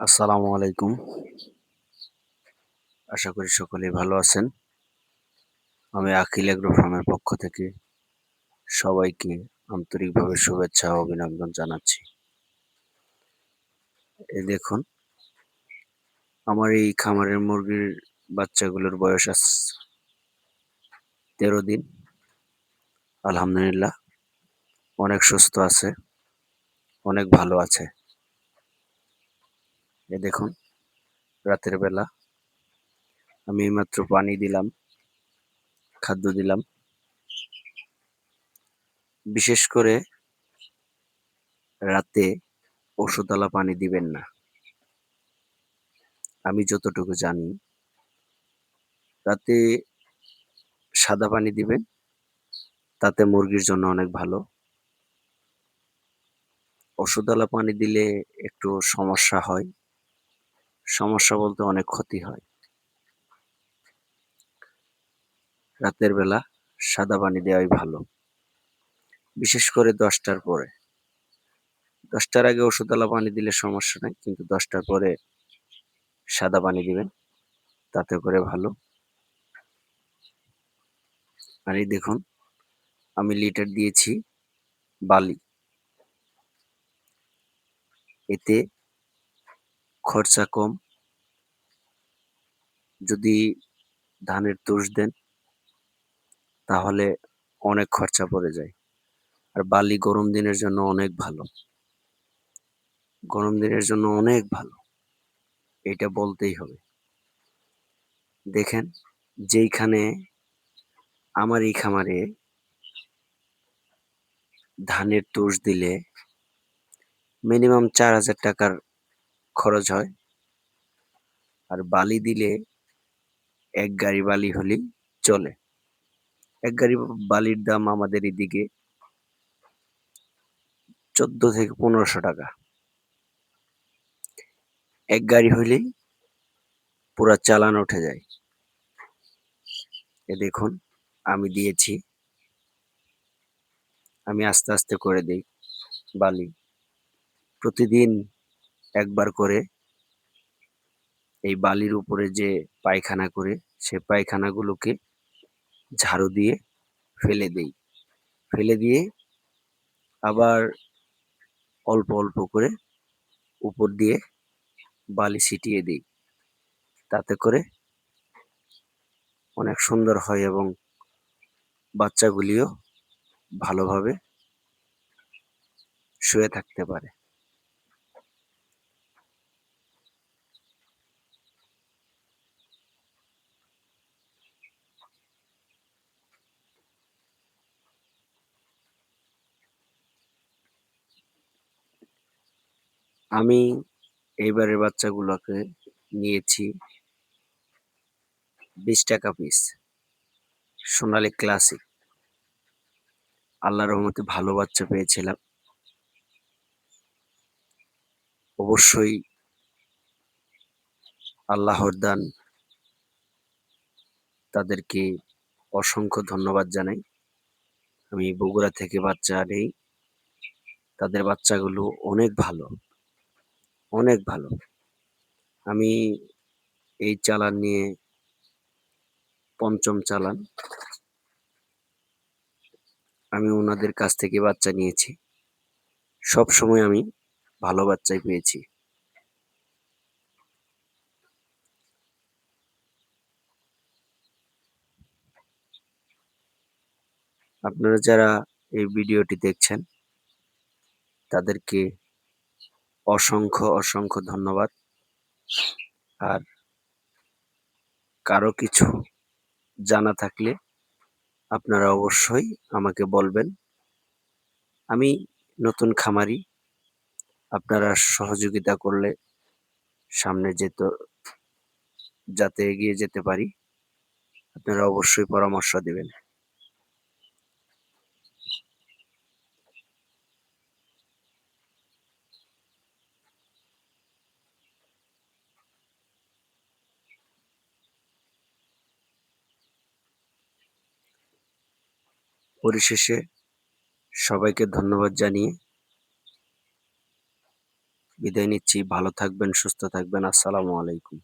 আসসালামু আলাইকুম। আশা করি সকলেই ভালো আছেন। আমি আখিল এগ্রো ফার্মের পক্ষ থেকে সবাইকে আন্তরিকভাবে শুভেচ্ছা ও অভিনন্দন জানাচ্ছি। এই দেখুন, আমার এই খামারের মুরগির বাচ্চাগুলোর বয়স আজ ১৩ দিন। আলহামদুলিল্লাহ অনেক সুস্থ আছে, অনেক ভালো আছে। এই দেখুন, রাতের বেলা আমি এইমাত্র পানি দিলাম, খাদ্য দিলাম। বিশেষ করে রাতে ওষুধওয়ালা পানি দিবেন না। আমি যতটুকু জানি, রাতে সাদা পানি দিবেন, তাতে মুরগির জন্য অনেক ভালো। ওষুধওয়ালা পানি দিলে একটু সমস্যা হয়। সমস্যা বলতে অনেক ক্ষতি হয়। রাতের বেলা সাদা পানি দেওয়াই ভালো। বিশেষ করে ১০টার পরে। ১০টার আগে ওষুধওয়ালা পানি দিলে সমস্যা নাই। কিন্তু ১০টার পরে সাদা পানি দিবেন। তাতে করে ভালো। আর এই দেখুন, আমি লিটার দিয়েছি বালি। এতে খরচা কম। যদি ধানের তুষ দেন, তাহলে অনেক খরচা পড়ে যায়। আর বালি গরম দিনের জন্য অনেক ভালো। গরম দিনের জন্য অনেক ভালো। এটা বলতেই হবে। দেখেন, যেইখানে আমার এই খামারে ধানের তুষ দিলে মিনিমাম ৳৪,০০০ খরচ হয়। আর বালি দিলে ১ গাড়ি বালি হলেই চলে। ১ গাড়ি বালির দাম আমাদের এদিকে ৳১৪,০০০ থেকে ৳১৫০০। ১ গাড়ি হইলেই পুরা চালান উঠে যায়। এ দেখুন, আমি দিয়েছি। আমি আস্তে, আস্তে করে দেই বালি। প্রতিদিন ১ বার করে এই বালির উপরে যে পায়খানা করে, সে পায়খানাগুলোকে ঝাড়ু দিয়ে ফেলে দেই। ফেলে দিয়ে আবার অল্প, অল্প করে উপর দিয়ে বালি ছিটিয়ে দেই। তাতে করে অনেক সুন্দর হয় এবং বাচ্চাগুলিও ভালোভাবে শুয়ে থাকতে পারে। আমি এইবারের বাচ্চাগুলোকে নিয়েছি ৳২০ পিস। সোনালী ক্লাসিক। আল্লাহর রহমতে ভালো বাচ্চা পেয়েছিলাম। অবশ্যই আল্লাহর দান, তাদেরকে অসংখ্য ধন্যবাদ জানাই। আমি বগুড়া থেকে বাচ্চা নেই। তাদের বাচ্চাগুলো অনেক ভালো, অনেক ভালো। আমি এই চালান নিয়ে ৫ম চালান। আমি উনাদের কাছ থেকে বাচ্চা নিয়েছি। সবসময় আমি ভালো বাচ্চাই পেয়েছি। আপনারা যারা এই ভিডিওটি দেখছেন, তাদেরকে অসংখ্য, অসংখ্য ধন্যবাদ। আর কারো কিছু জানা থাকলে আপনারা অবশ্যই আমাকে বলবেন। আমি নতুন খামারি। আপনারা সহযোগিতা করলে সামনে যাতে এগিয়ে যেতে পারি, আপনারা অবশ্যই পরামর্শ দিবেন। পরিশেষে সবাইকে ধন্যবাদ জানিয়ে বিদায় নিচ্ছি। ভালো থাকবেন, সুস্থ থাকবেন। আসসালামু আলাইকুম।